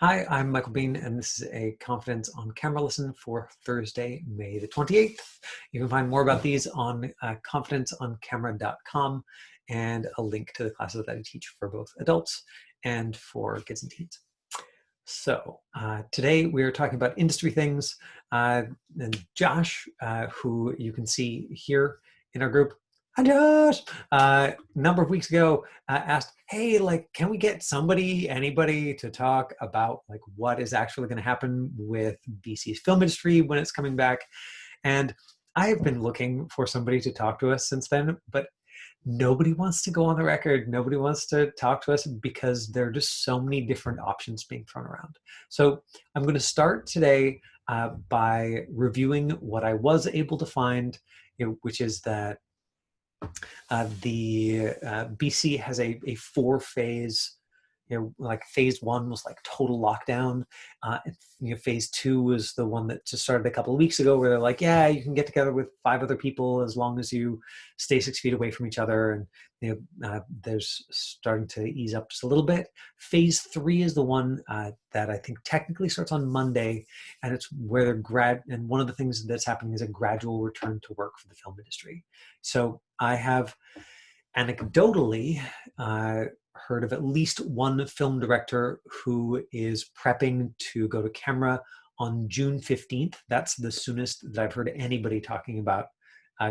Hi, I'm Michael Bean, and this is a Confidence on Camera lesson for Thursday, May the 28th. You can find more about these on confidenceoncamera.com and a link to the classes that I teach for both adults and for kids and teens. So today we are talking about industry things, and Josh, who you can see here in our group, hi Josh, a number of weeks ago asked, hey, can we get anybody to talk about what is actually going to happen with BC's film industry when it's coming back? And I have been looking for somebody to talk to us since then, but nobody wants to go on the record. Nobody wants to talk to us because there are just so many different options being thrown around. So I'm going to start today by reviewing what I was able to find, which is that the BC has a 4-phase. Phase 1 was total lockdown. Phase 2 was the one that just started a couple of weeks ago, where they're like, yeah, you can get together with 5 other people as long as you stay 6 feet away from each other. And there's starting to ease up just a little bit. Phase 3 is the one that I think technically starts on Monday, and it's where and one of the things that's happening is a gradual return to work for the film industry. So I have anecdotally heard of at least one film director who is prepping to go to camera on June 15th. That's the soonest that I've heard anybody talking about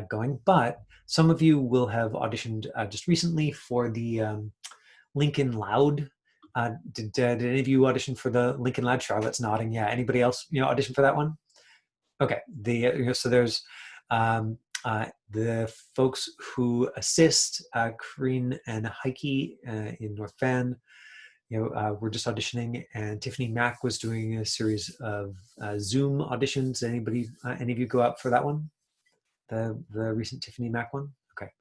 going. But some of you will have auditioned just recently for the Lincoln Loud. Did any of you audition for the Lincoln Loud? Charlotte's nodding. Yeah. Anybody else audition for that one? Okay. So there's the folks who assist, Kareen and Heike in North Van, were just auditioning, and Tiffany Mack was doing a series of Zoom auditions. Any of you go out for that one? The recent Tiffany Mack one? Okay.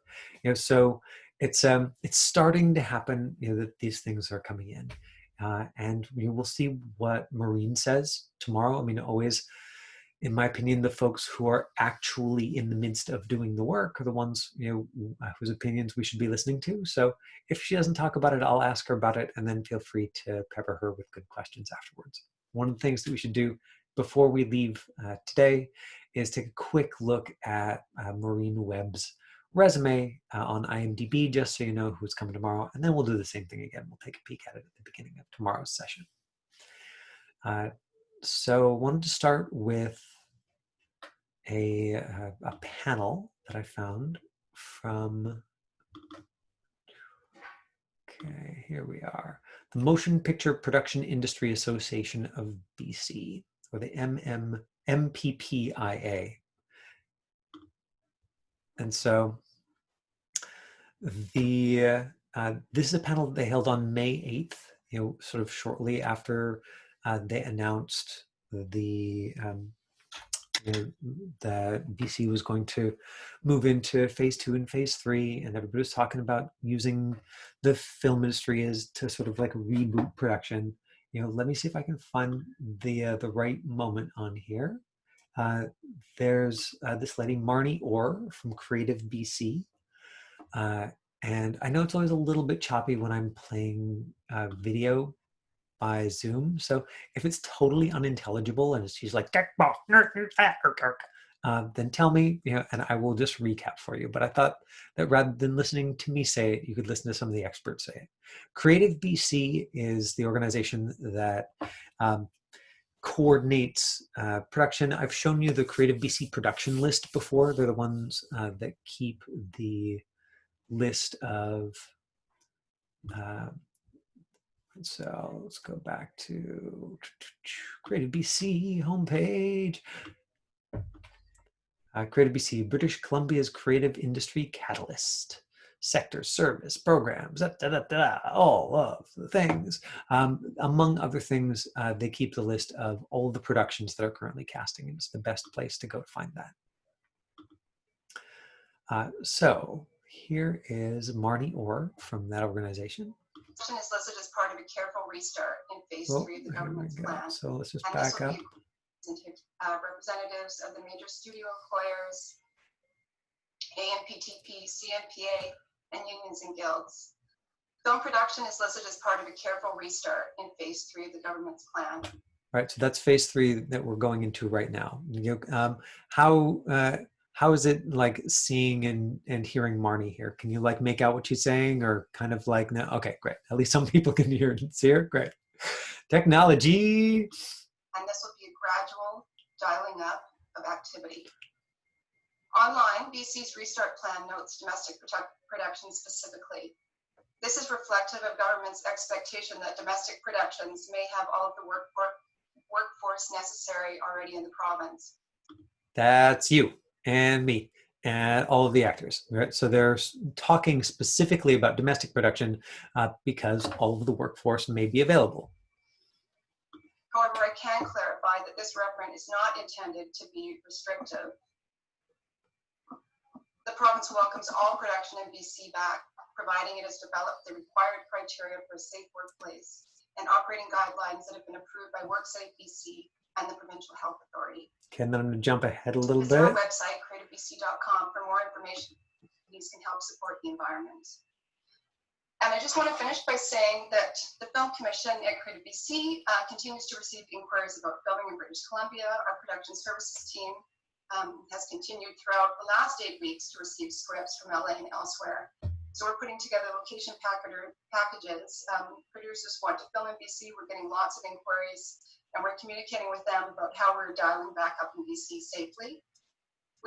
So it's starting to happen, that these things are coming in. And we'll see what Maureen says tomorrow. I mean, always, in my opinion, the folks who are actually in the midst of doing the work are the ones, whose opinions we should be listening to. So if she doesn't talk about it, I'll ask her about it, and then feel free to pepper her with good questions afterwards. One of the things that we should do before we leave today is take a quick look at Maureen Webb's resume on IMDb, just so you know who's coming tomorrow, and then we'll do the same thing again. We'll take a peek at it at the beginning of tomorrow's session. So I wanted to start with a panel that I found from, okay, here we are, the Motion Picture Production Industry Association of BC, or the MPPIA. And so this is a panel that they held on May 8th, sort of shortly after they announced that BC was going to move into phase 2 and phase 3, and everybody was talking about using the film industry as to sort of reboot production. Let me see if I can find the right moment on here. There's this lady, Marnie Orr from Creative BC. And I know it's always a little bit choppy when I'm playing video by Zoom. So if it's totally unintelligible and she's like, then tell me, and I will just recap for you. But I thought that rather than listening to me say it, you could listen to some of the experts say it. Creative BC is the organization that coordinates production. I've shown you the Creative BC production list before. They're the ones that keep the list of so let's go back to Creative BC homepage. Creative BC, British Columbia's creative industry catalyst. Sector, service, programs, all of the things. Among other things, they keep the list of all the productions that are currently casting, and it's the best place to go to find that. So here is Marnie Orr from that organization. Is listed as part of a careful restart in phase 3 of the government's plan. So let's just back up. Representatives of the major studio employers, AMPTP, CMPA, and unions and guilds. Film production is listed as part of a careful restart in phase 3 of the government's plan. Right, so that's phase 3 that we're going into right now. How is it like seeing and hearing Marnie here? Can you like make out what she's saying, or kind of like no? Okay, great. At least some people can hear and see her. Great. Technology. And this will be a gradual dialing up of activity. Online, BC's restart plan notes domestic production specifically. This is reflective of government's expectation that domestic productions may have all of the workforce necessary already in the province. That's you and me and all of the actors, right? So they're talking specifically about domestic production because all of the workforce may be available. However, I can clarify that this referent is not intended to be restrictive. The province welcomes all production in BC back, providing it has developed the required criteria for a safe workplace and operating guidelines that have been approved by WorkSafe BC and the Provincial Health Authority. Okay, and then I'm going to jump ahead a little Visit bit. our website, creativebc.com, for more information. These can help support the environment. And I just want to finish by saying that the Film Commission at Creative BC continues to receive inquiries about filming in British Columbia. Our production services team has continued throughout the last 8 weeks to receive scripts from LA and elsewhere. So we're putting together location packages. Producers want to film in BC. We're getting lots of inquiries, and we're communicating with them about how we're dialing back up in BC safely.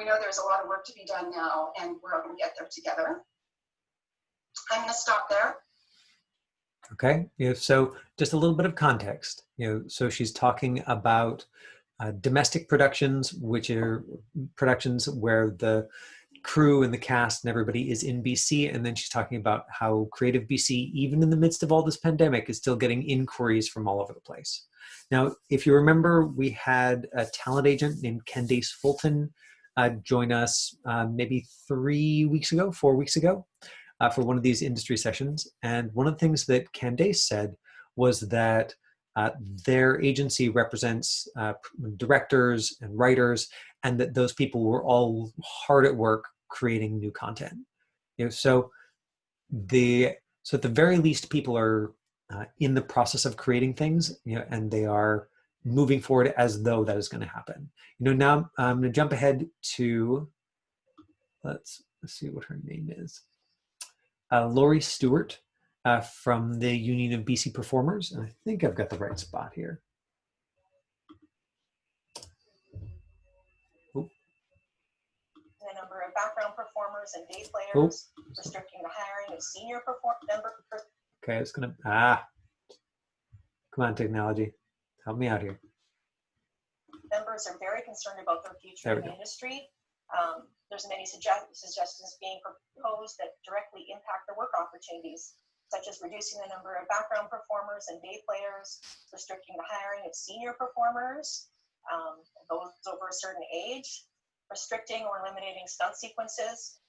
We know there's a lot of work to be done now, and we're all going to get there together. I'm going to stop there. Okay, so just a little bit of context. So she's talking about domestic productions, which are productions where the crew and the cast and everybody is in BC, and then she's talking about how Creative BC, even in the midst of all this pandemic, is still getting inquiries from all over the place. Now, if you remember, we had a talent agent named Candace Fulton join us maybe 4 weeks ago, for one of these industry sessions. And one of the things that Candace said was that their agency represents directors and writers, and that those people were all hard at work creating new content. So at the very least, people are in the process of creating things, and they are moving forward as though that is going to happen. Now I'm going to jump ahead to, let's see what her name is. Laurie Stewart from the Union of BC Performers. And I think I've got the right spot here. The number of background performers and day players, restricting the hiring of senior members. Okay, it's gonna, come on, technology, help me out here. Members are very concerned about their future in the industry. There's many suggestions being proposed that directly impact their work opportunities, such as reducing the number of background performers and day players, restricting the hiring of senior performers, those over a certain age, restricting or eliminating stunt sequences.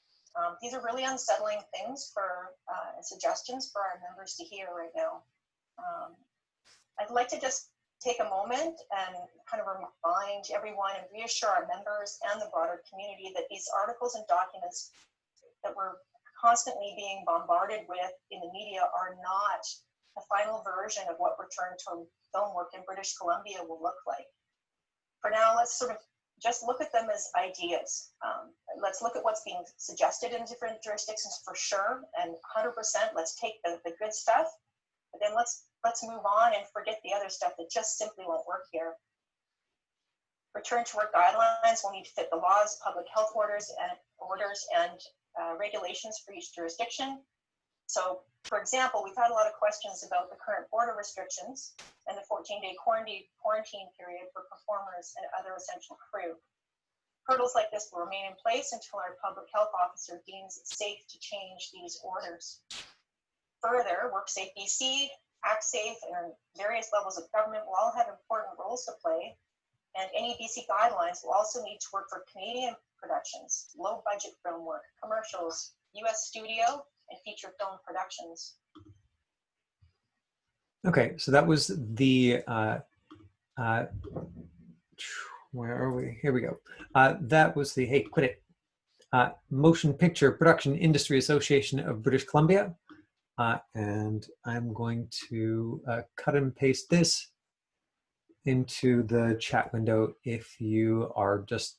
These are really unsettling things and suggestions for our members to hear right now. I'd like to just take a moment and kind of remind everyone and reassure our members and the broader community that these articles and documents that we're constantly being bombarded with in the media are not the final version of what return to film work in British Columbia will look like. For now, let's sort of just look at them as ideas. Let's look at what's being suggested in different jurisdictions for sure, and 100% let's take the good stuff, but then let's move on and forget the other stuff that just simply won't work here. Return to work guidelines will need to fit the laws, public health orders and regulations for each jurisdiction. So, for example, we've had a lot of questions about the current border restrictions and the 14-day quarantine period for performers and other essential crew. Hurdles like this will remain in place until our public health officer deems it safe to change these orders. Further, WorkSafe BC, ActSafe, and various levels of government will all have important roles to play, and any BC guidelines will also need to work for Canadian productions, low-budget film work, commercials, U.S. studio, and feature film productions. Okay, so that was the, where are we? Here we go. That was the, hey, quit it. Motion Picture Production Industry Association of British Columbia. And I'm going to cut and paste this into the chat window if you are just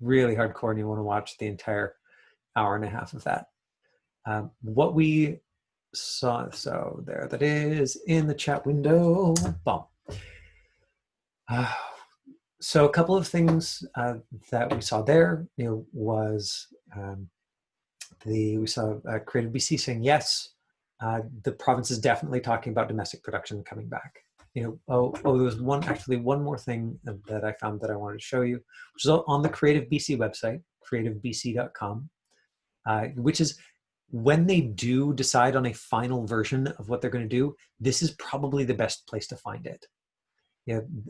really hardcore and you want to watch the entire hour and a half of that. What we saw, so there that is in the chat window. Boom. So a couple of things that we saw there, was we saw Creative BC saying yes, the province is definitely talking about domestic production coming back. There was one more thing that I found that I wanted to show you, which is on the Creative BC website, creativebc.com, which is when they do decide on a final version of what they're going to do, this is probably the best place to find it.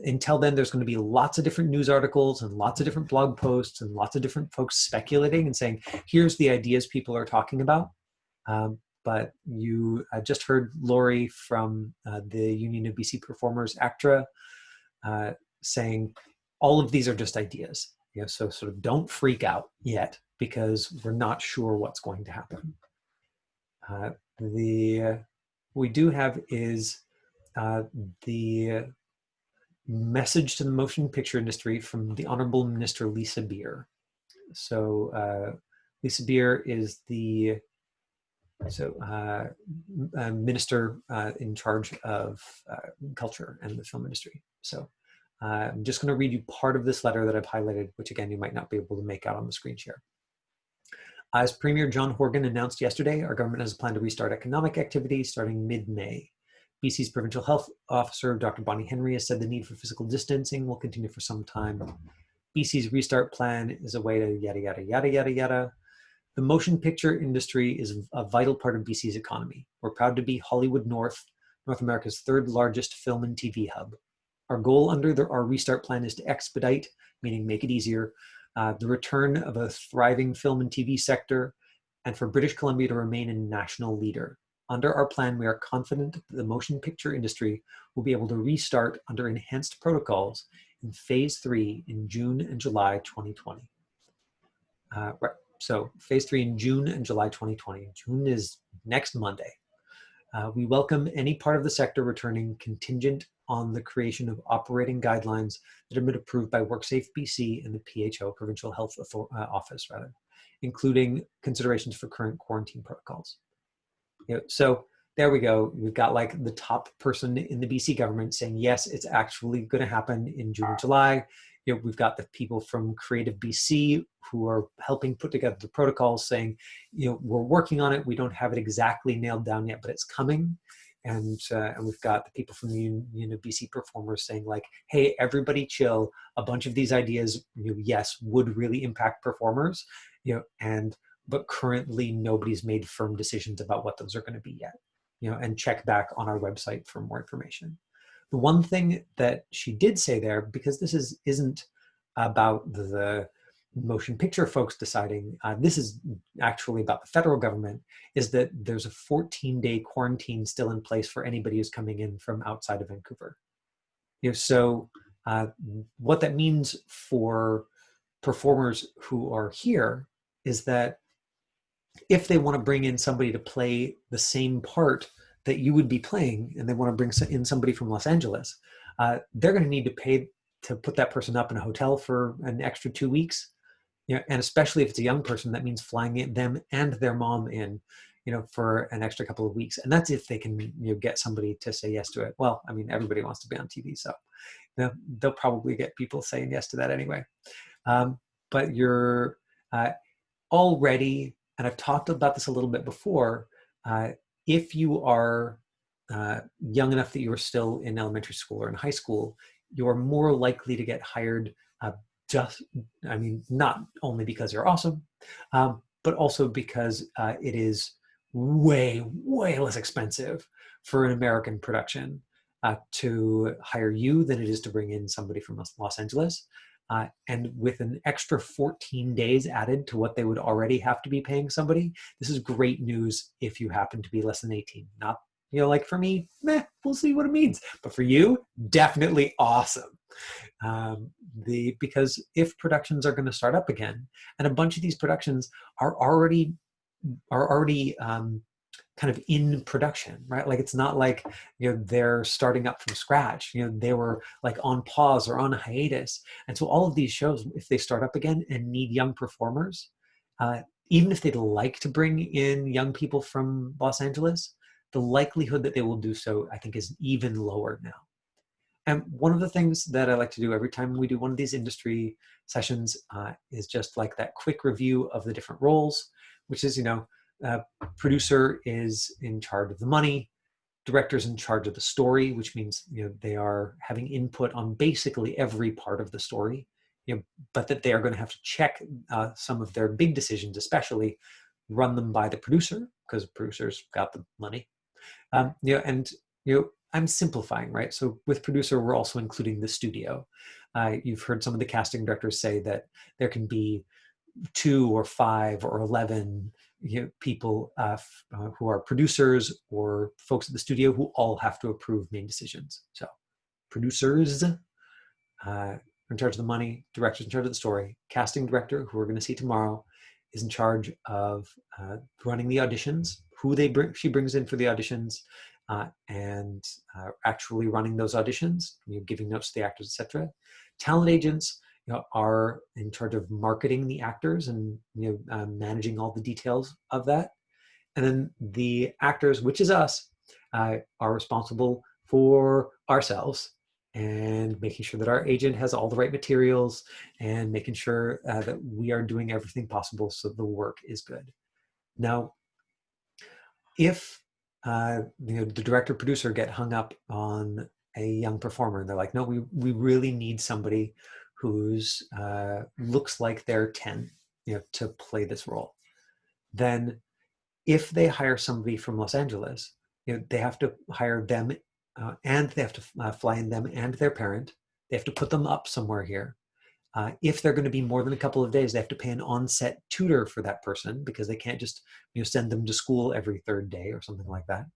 Until then, there's going to be lots of different news articles and lots of different blog posts and lots of different folks speculating and saying, here's the ideas people are talking about. But you just heard Lori from the Union of BC Performers, ACTRA, saying all of these are just ideas. So sort of don't freak out yet because we're not sure what's going to happen. What we do have is the message to the motion picture industry from the Honorable Minister Lisa Beer. So Lisa Beer is the minister in charge of culture and the film industry. So I'm just going to read you part of this letter that I've highlighted, which again, you might not be able to make out on the screen share. As Premier John Horgan announced yesterday, our government has a plan to restart economic activity starting mid-May. BC's Provincial Health Officer, Dr. Bonnie Henry, has said the need for physical distancing will continue for some time. BC's restart plan is a way to yada, yada, yada, yada, yada. The motion picture industry is a vital part of BC's economy. We're proud to be Hollywood North America's third largest film and TV hub. Our goal under our restart plan is to expedite, meaning make it easier, the return of a thriving film and TV sector, and for British Columbia to remain a national leader. Under our plan, we are confident that the motion picture industry will be able to restart under enhanced protocols in phase 3 in June and July 2020. Right. So phase 3 in June and July 2020. June is next Monday. We welcome any part of the sector returning contingent on the creation of operating guidelines that have been approved by WorkSafe BC and the PHO, Provincial Health Office, including considerations for current quarantine protocols. So there we go. We've got like the top person in the BC government saying, yes, it's actually going to happen in June and July. We've got the people from Creative BC who are helping put together the protocols saying, we're working on it. We don't have it exactly nailed down yet, but it's coming. And we've got the people from the Union of BC Performers saying like, hey, everybody chill. A bunch of these ideas, yes, would really impact performers, but currently nobody's made firm decisions about what those are going to be yet, and check back on our website for more information. The one thing that she did say there, because this isn't about the motion picture folks deciding, this is actually about the federal government, is that there's a 14-day quarantine still in place for anybody who's coming in from outside of Vancouver. So what that means for performers who are here is that if they want to bring in somebody to play the same part that you would be playing, and they want to bring in somebody from Los Angeles, they're going to need to pay to put that person up in a hotel for an extra 2 weeks. And especially if it's a young person, that means flying them and their mom in, for an extra couple of weeks. And that's if they can, get somebody to say yes to it. Well, I mean, everybody wants to be on TV, so they'll probably get people saying yes to that anyway. But you're already, and I've talked about this a little bit before, if you are young enough that you are still in elementary school or in high school, you're more likely to get hired not only because you're awesome, but also because it is way, way less expensive for an American production to hire you than it is to bring in somebody from Los Angeles. And with an extra 14 days added to what they would already have to be paying somebody, this is great news if you happen to be less than 18. Not, like for me, we'll see what it means. But for you, definitely awesome. Because if productions are going to start up again, and a bunch of these productions are already kind of in production, right? Like it's not like, they're starting up from scratch. They were like on pause or on hiatus. And so all of these shows, if they start up again and need young performers, uh, even if they'd like to bring in young people from Los Angeles, the likelihood that they will do so, I think, is even lower now. And one of the things that I like to do every time we do one of these industry sessions is just like that quick review of the different roles, which is, producer is in charge of the money, director's in charge of the story, which means, they are having input on basically every part of the story, but that they are going to have to check some of their big decisions, especially run them by the producer, because producers got the money. And I'm simplifying, right? So with producer, we're also including the studio. You've heard some of the casting directors say that there can be 2 or 5 or 11 people who are producers or folks at the studio who all have to approve main decisions. So producers in charge of the money, director's in charge of the story, casting director, who we're going to see tomorrow, is in charge of running the auditions, who she brings in for the auditions, and actually running those auditions, giving notes to the actors, etc. Talent agents, are in charge of marketing the actors and managing all the details of that. And then the actors, which is us, are responsible for ourselves and making sure that our agent has all the right materials and making sure that we are doing everything possible so the work is good. Now, if the director producer get hung up on a young performer and they're like, no, we really need somebody who's looks like they're 10 to play this role, then if they hire somebody from Los Angeles, they have to hire them and they have to fly in them and their parent. They have to put them up somewhere here. If they're going to be more than a couple of days, they have to pay an on-set tutor for that person, because they can't just send them to school every 3rd day or something like that.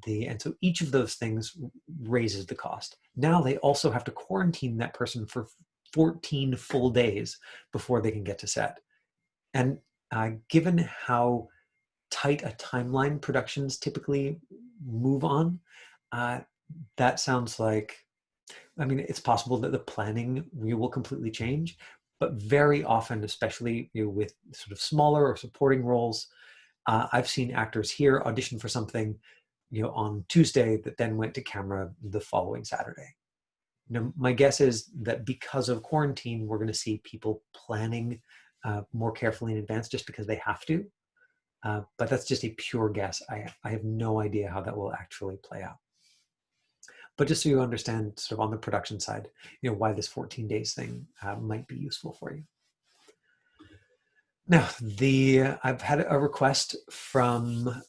And so each of those things raises the cost. Now they also have to quarantine that person for 14 full days before they can get to set. And given how tight a timeline productions typically move on, that sounds like, it's possible that the planning will completely change, but very often, especially with sort of smaller or supporting roles, I've seen actors here audition for something, on Tuesday that then went to camera the following Saturday. My guess is that because of quarantine, we're going to see people planning more carefully in advance just because they have to. But that's just a pure guess. I have no idea how that will actually play out. But just so you understand sort of on the production side, why this 14 days thing might be useful for you. Now, I've had a request from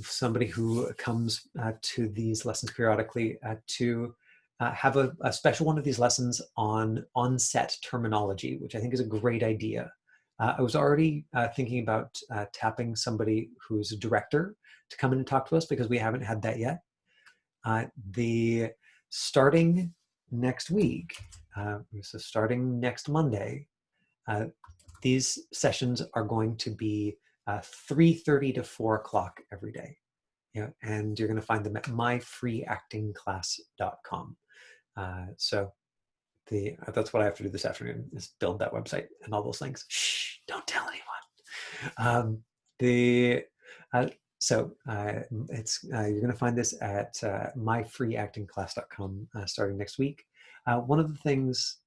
somebody who comes to these lessons periodically to have a special one of these lessons on set terminology, which I think is a great idea. I was already thinking about tapping somebody who's a director to come in and talk to us, because we haven't had that yet. Starting next week, so starting next Monday, these sessions are going to be 3:30 to 4 o'clock every day. And you're going to find them at myfreeactingclass.com. So that's what I have to do this afternoon, is build that website and all those links. Shh, don't tell anyone. You're going to find this at myfreeactingclass.com starting next week. One of the things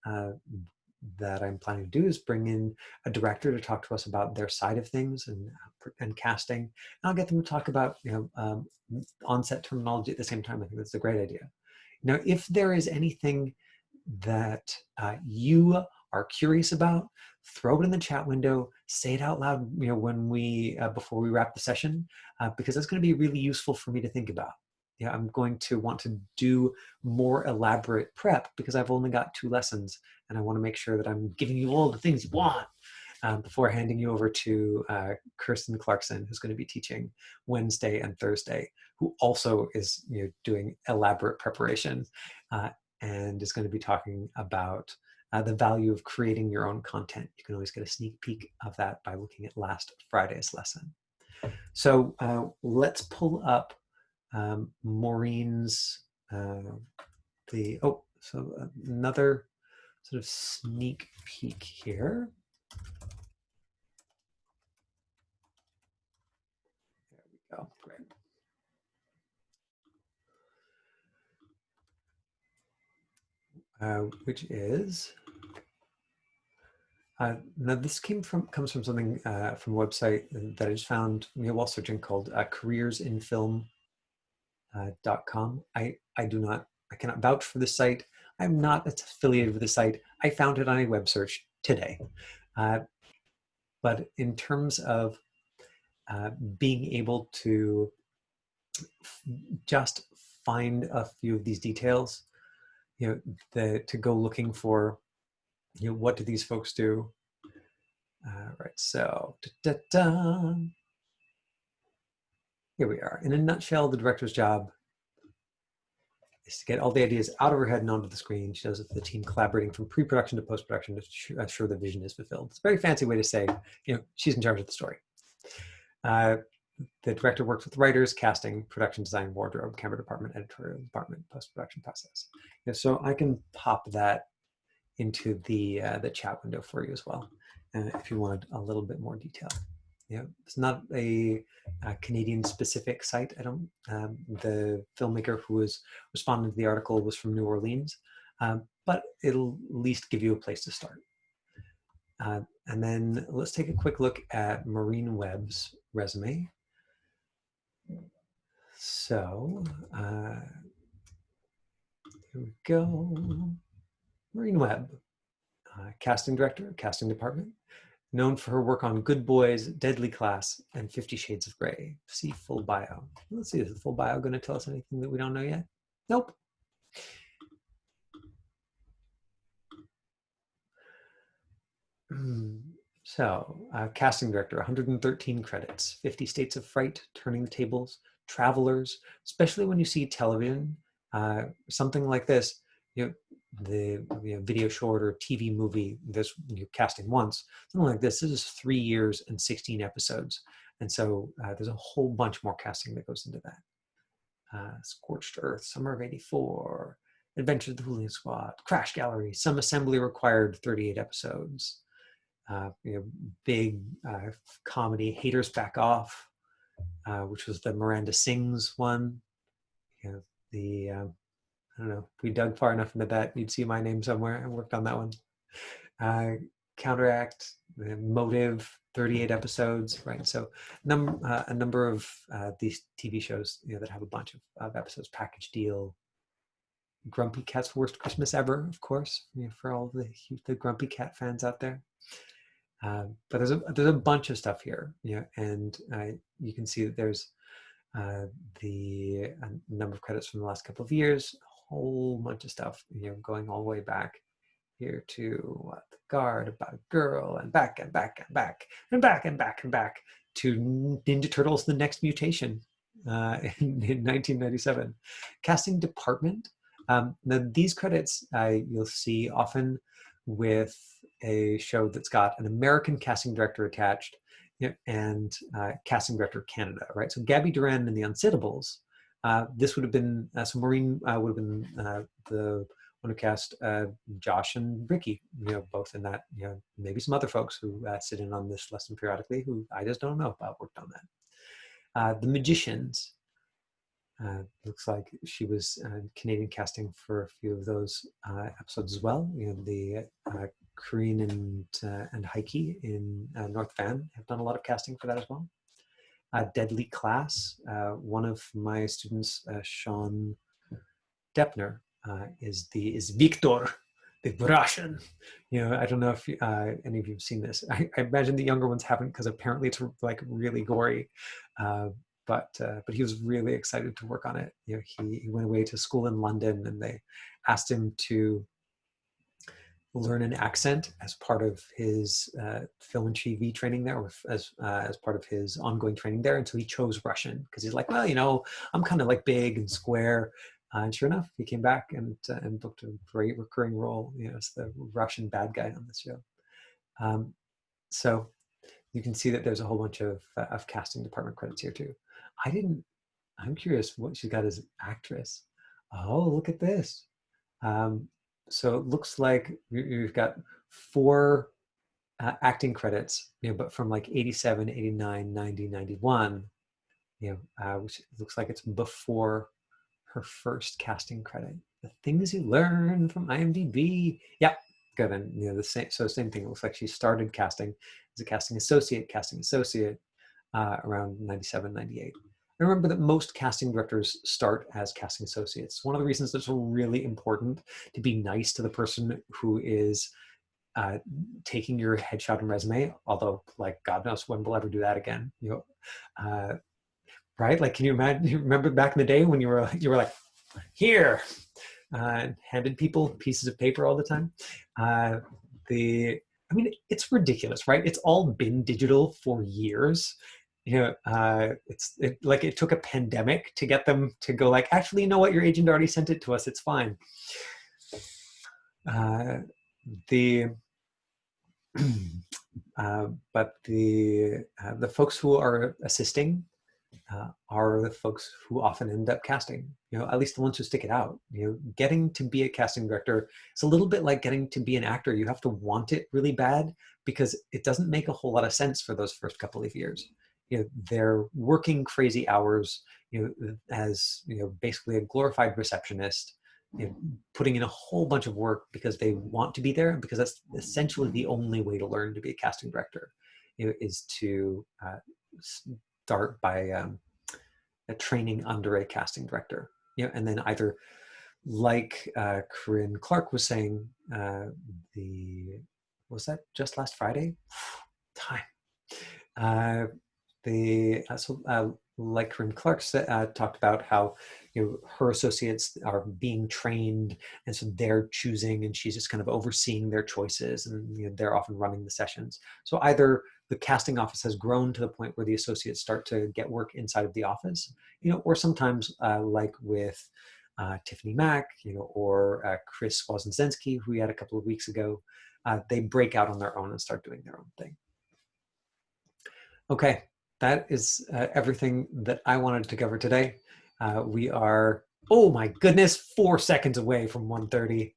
that I'm planning to do is bring in a director to talk to us about their side of things and casting. And I'll get them to talk about on-set terminology at the same time. I think that's a great idea. Now, if there is anything that you are curious about, throw it in the chat window, say it out loud, when before we wrap the session, because that's going to be really useful for me to think about. I'm going to want to do more elaborate prep because I've only got 2 lessons, and I want to make sure that I'm giving you all the things you want before handing you over to Kirsten Clarkson, who's going to be teaching Wednesday and Thursday, who also is doing elaborate preparation and is going to be talking about the value of creating your own content. You can always get a sneak peek of that by looking at last Friday's lesson. So let's pull up Maureen's another sort of sneak peek here. There we go. Great. Which is now this comes from something from a website that I just found while searching called careersinfilm.com. I cannot vouch for the site. I'm not affiliated with the site. I found it on a web search today. But in terms of being able to just find a few of these details, to go looking for, what do these folks do? Right, so here we are. In a nutshell, the director's job is to get all the ideas out of her head and onto the screen. She does it for the team, collaborating from pre-production to post-production to ensure the vision is fulfilled. It's a very fancy way to say, she's in charge of the story. The director works with writers, casting, production design, wardrobe, camera department, editorial department, post-production process. So I can pop that into the chat window for you as well, if you wanted a little bit more detail. It's not a Canadian-specific site. The filmmaker who was responding to the article was from New Orleans, but it'll at least give you a place to start. And then let's take a quick look at Maureen Webb's resume. So here we go. Maureen Webb, casting director, casting department, known for her work on Good Boys, Deadly Class, and 50 Shades of Grey. See full bio. Let's see, is the full bio going to tell us anything that we don't know yet? Nope. So, casting director, 113 credits, 50 States of Fright, Turning the Tables, Travelers, especially when you see television, something like this, the video short or TV movie, this you're casting once, something like this is 3 years and 16 episodes. And so there's a whole bunch more casting that goes into that. Scorched Earth, Summer of '84, Adventures of the Hooling Squad, Crash Gallery, Some Assembly Required, 38 episodes. Big comedy, Haters Back Off, which was the Miranda Sings one. I don't know, if we dug far enough into that, you'd see my name somewhere. I worked on that one. Counteract, Motive, 38 episodes, right? So a number of these TV shows, that have a bunch of episodes. Package Deal, Grumpy Cat's Worst Christmas Ever, of course, for all the Grumpy Cat fans out there. But there's a bunch of stuff here, and you can see that there's the number of credits from the last couple of years, a whole bunch of stuff, going all the way back here to The Guard, About a Girl, and back and back and back and back and back and back to Ninja Turtles: The Next Mutation in 1997. Casting department. Now these credits you'll see often with a show that's got an American casting director attached, and casting director Canada, right? So Gabby Duran in The Unsittables, this would have been, so Maureen would have been the one who cast Josh and Ricky, both in that, maybe some other folks who sit in on this lesson periodically who I just don't know about worked on that. The Magicians, looks like she was Canadian casting for a few of those episodes as well. The Corinne and Heike in North Van have done a lot of casting for that as well. Deadly Class, one of my students, Sean Deppner, is Victor, the Russian. I don't know if any of you have seen this. I imagine the younger ones haven't, because apparently it's like really gory. But he was really excited to work on it. He went away to school in London, and they asked him to learn an accent as part of his film and TV training there, or as part of his ongoing training there. And so he chose Russian because he's like, well, I'm kind of like big and square. And sure enough, he came back and booked a great recurring role, as the Russian bad guy on this show. So you can see that there's a whole bunch of casting department credits here too. I'm curious what she got as actress. Oh, look at this. So it looks like you've got 4 acting credits, but from like 87, 89, 90, 91, which looks like it's before her first casting credit. The things you learn from IMDb. Yep, good. And the same thing. It looks like she started casting as a casting associate around 97, 98. I remember that most casting directors start as casting associates. One of the reasons that it's really important to be nice to the person who is taking your headshot and resume, although like God knows when we'll ever do that again. Right? Like, can you imagine? You remember back in the day when you were like, here, handed people pieces of paper all the time. I mean, it's ridiculous, right? It's all been digital for years. It took a pandemic to get them to go like, actually, you know what? Your agent already sent it to us. It's fine. But the folks who are assisting are the folks who often end up casting, at least the ones who stick it out. Getting to be a casting director, it's a little bit like getting to be an actor. You have to want it really bad because it doesn't make a whole lot of sense for those first couple of years. They're working crazy hours, as, basically a glorified receptionist, putting in a whole bunch of work because they want to be there, because that's essentially the only way to learn to be a casting director, is to start by a training under a casting director, and then either, like Corinne Clark was saying, was that just last Friday? Time. Like Corinne Clark talked about how her associates are being trained, and so they're choosing, and she's just kind of overseeing their choices, and they're often running the sessions. So either the casting office has grown to the point where the associates start to get work inside of the office, or sometimes like with Tiffany Mack, or Chris Wozniacki, who we had a couple of weeks ago, they break out on their own and start doing their own thing. Okay. That is everything that I wanted to cover today. We are, oh my goodness, 4 seconds away from 1:30.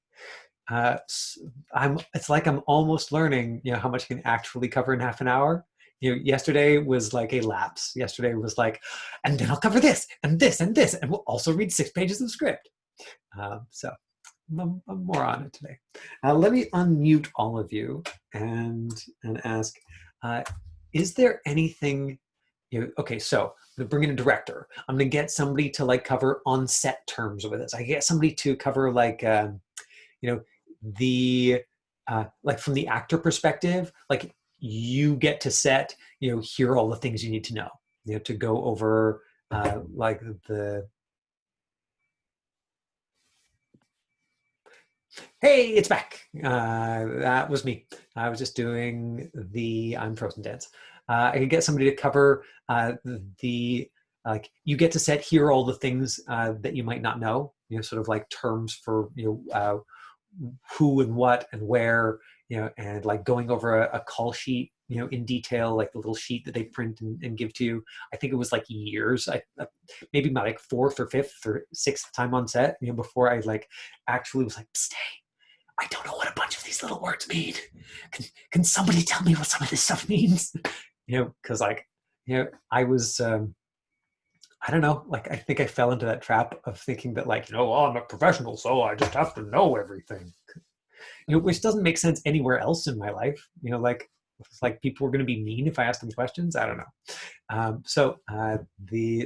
It's like I'm almost learning, how much I can actually cover in half an hour. Yesterday was like a lapse. Yesterday was like, and then I'll cover this and this and this, and we'll also read 6 pages of script. So I'm more on it today. Let me unmute all of you and ask, is there anything? Okay, so I'm gonna bring in a director. I'm gonna get somebody to like cover on set terms with us. I get somebody to cover like, the like from the actor perspective, like you get to set, here are all the things you need to know, to go over like the. Hey, it's back. That was me. I was just doing the I'm Frozen dance. I could get somebody to cover like you get to set here are all the things that you might not know, sort of like terms for who and what and where, and like going over a call sheet, in detail, like the little sheet that they print and give to you. I think it was like years, maybe my like 4th or 5th or 6th time on set, before I like actually was like, stay. I don't know what a bunch of these little words mean. Can somebody tell me what some of this stuff means? Because like, I was, I don't know, like I think I fell into that trap of thinking that like, I'm a professional, so I just have to know everything. Which doesn't make sense anywhere else in my life. It's like people were going to be mean if I asked them questions. I don't know. So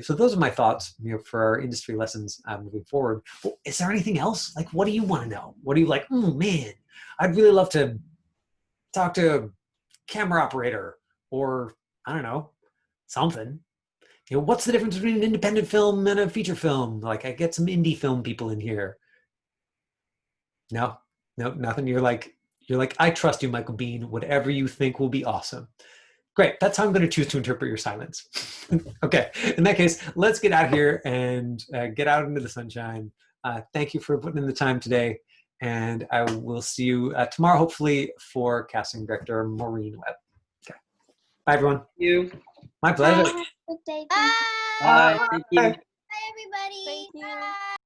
those are my thoughts, for our industry lessons moving forward. Well, is there anything else? Like, what do you want to know? What do you like? Oh man, I'd really love to talk to a camera operator, or I don't know, something. What's the difference between an independent film and a feature film? Like, I get some indie film people in here. No, nothing. You're like, I trust you, Michael Biehn. Whatever you think will be awesome. Great. That's how I'm going to choose to interpret your silence. Okay. In that case, let's get out here and get out into the sunshine. Thank you for putting in the time today. And I will see you tomorrow, hopefully, for casting director Maureen Webb. Okay. Bye, everyone. Thank you. My pleasure. Good day. Bye. Bye. Thank you. Bye, everybody. Thank you. Bye.